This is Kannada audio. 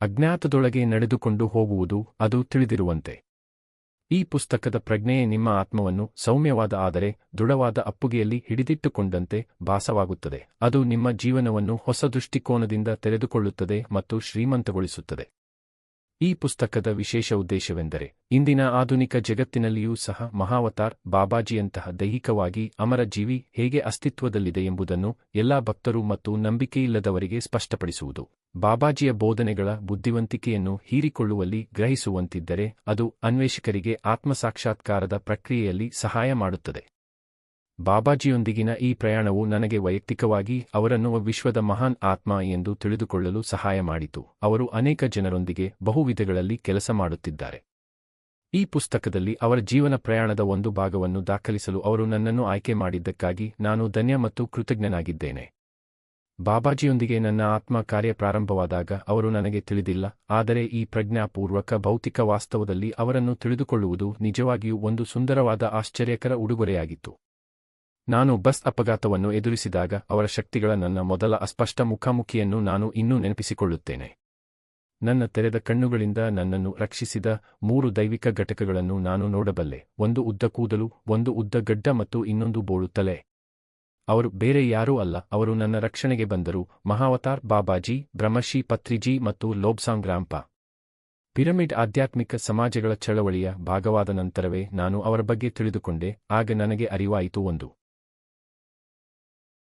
ಅಜ್ಞಾತದೊಳಗೆ ನಡೆದುಕೊಂಡು ಹೋಗುವುದು, ಅದು ತಿಳಿದಿರುವಂತೆ. ಈ ಪುಸ್ತಕದ ಪ್ರಜ್ಞೆಯೇ ನಿಮ್ಮ ಆತ್ಮವನ್ನು ಸೌಮ್ಯವಾದ ಆದರೆ ದೃಢವಾದ ಅಪ್ಪುಗೆಯಲ್ಲಿ ಹಿಡಿದಿಟ್ಟುಕೊಂಡಂತೆ ಭಾಸವಾಗುತ್ತದೆ. ಅದು ನಿಮ್ಮ ಜೀವನವನ್ನು ಹೊಸ ದೃಷ್ಟಿಕೋನದಿಂದ ತೆರೆದುಕೊಳ್ಳುತ್ತದೆ ಮತ್ತು ಶ್ರೀಮಂತಗೊಳಿಸುತ್ತದೆ. ಈ ಪುಸ್ತಕದ ವಿಶೇಷ ಉದ್ದೇಶವೆಂದರೆ, ಇಂದಿನ ಆಧುನಿಕ ಜಗತ್ತಿನಲ್ಲಿಯೂ ಸಹ ಮಹಾವತಾರ್ ಬಾಬಾಜಿಯಂತಹ ದೈಹಿಕವಾಗಿ ಅಮರ ಜೀವಿ ಹೇಗೆ ಅಸ್ತಿತ್ವದಲ್ಲಿದೆ ಎಂಬುದನ್ನು ಎಲ್ಲಾ ಭಕ್ತರು ಮತ್ತು ನಂಬಿಕೆಯಿಲ್ಲದವರಿಗೆ ಸ್ಪಷ್ಟಪಡಿಸುವುದು. ಬಾಬಾಜಿಯ ಬೋಧನೆಗಳ ಬುದ್ಧಿವಂತಿಕೆಯನ್ನು ಹೀರಿಕೊಳ್ಳುವಲ್ಲಿ ಗ್ರಹಿಸುವಂತಿದ್ದರೆ ಅದು ಅನ್ವೇಷಕರಿಗೆ ಆತ್ಮಸಾಕ್ಷಾತ್ಕಾರದ ಪ್ರಕ್ರಿಯೆಯಲ್ಲಿ ಸಹಾಯ ಮಾಡುತ್ತದೆ. ಬಾಬಾಜಿಯೊಂದಿಗಿನ ಈ ಪ್ರಯಾಣವು ನನಗೆ ವೈಯಕ್ತಿಕವಾಗಿ ಅವರನ್ನು ವಿಶ್ವದ ಮಹಾನ್ ಆತ್ಮ ಎಂದು ತಿಳಿದುಕೊಳ್ಳಲು ಸಹಾಯ ಮಾಡಿತು. ಅವರು ಅನೇಕ ಜನರೊಂದಿಗೆ ಬಹುವಿಧಗಳಲ್ಲಿ ಕೆಲಸ ಮಾಡುತ್ತಿದ್ದಾರೆ. ಈ ಪುಸ್ತಕದಲ್ಲಿ ಅವರ ಜೀವನ ಪ್ರಯಾಣದ ಒಂದು ಭಾಗವನ್ನು ದಾಖಲಿಸಲು ಅವರು ನನ್ನನ್ನು ಆಯ್ಕೆ ಮಾಡಿದ್ದಕ್ಕಾಗಿ ನಾನು ಧನ್ಯ ಮತ್ತು ಕೃತಜ್ಞನಾಗಿದ್ದೇನೆ. ಬಾಬಾಜಿಯೊಂದಿಗೆ ನನ್ನ ಆತ್ಮ ಕಾರ್ಯ ಪ್ರಾರಂಭವಾದಾಗ ಅವರು ನನಗೆ ತಿಳಿದಿಲ್ಲ, ಆದರೆ ಈ ಪ್ರಜ್ಞಾಪೂರ್ವಕ ಭೌತಿಕ ವಾಸ್ತವದಲ್ಲಿ ಅವರನ್ನು ತಿಳಿದುಕೊಳ್ಳುವುದು ನಿಜವಾಗಿಯೂ ಒಂದು ಸುಂದರವಾದ ಆಶ್ಚರ್ಯಕರ ಉಡುಗೊರೆಯಾಗಿತ್ತು. ನಾನು ಬಸ್ ಅಪಘಾತವನ್ನು ಎದುರಿಸಿದಾಗ ಅವರ ಶಕ್ತಿಗಳ ನನ್ನ ಮೊದಲ ಅಸ್ಪಷ್ಟ ಮುಖಾಮುಖಿಯನ್ನು ನಾನು ಇನ್ನೂ ನೆನಪಿಸಿಕೊಳ್ಳುತ್ತೇನೆ. ನನ್ನ ತೆರೆದ ಕಣ್ಣುಗಳಿಂದ ನನ್ನನ್ನು ರಕ್ಷಿಸಿದ 3 ದೈವಿಕ ಘಟಕಗಳನ್ನು ನಾನು ನೋಡಬಲ್ಲೆ, ಒಂದು ಉದ್ದ ಕೂದಲು, ಒಂದು ಉದ್ದ ಗಡ್ಡ ಮತ್ತು ಇನ್ನೊಂದು ಬೋಳು ತಲೆ. ಅವರು ಬೇರೆ ಯಾರೂ ಅಲ್ಲ, ಅವರು ನನ್ನ ರಕ್ಷಣೆಗೆ ಬಂದರು, ಮಹಾವತಾರ್ ಬಾಬಾಜಿ, ಬ್ರಹ್ಮಶ್ರೀ ಪತ್ರಿಜಿ ಮತ್ತು ಲೋಬ್ಸಾಂಗ್ ರಾಂಪ. ಪಿರಮಿಡ್ ಆಧ್ಯಾತ್ಮಿಕ ಸಮಾಜಗಳ ಚಳವಳಿಯ ಭಾಗವಾದ ನಂತರವೇ ನಾನು ಅವರ ಬಗ್ಗೆ ತಿಳಿದುಕೊಂಡೆ. ಆಗ ನನಗೆ ಅರಿವಾಯಿತು, ಒಂದು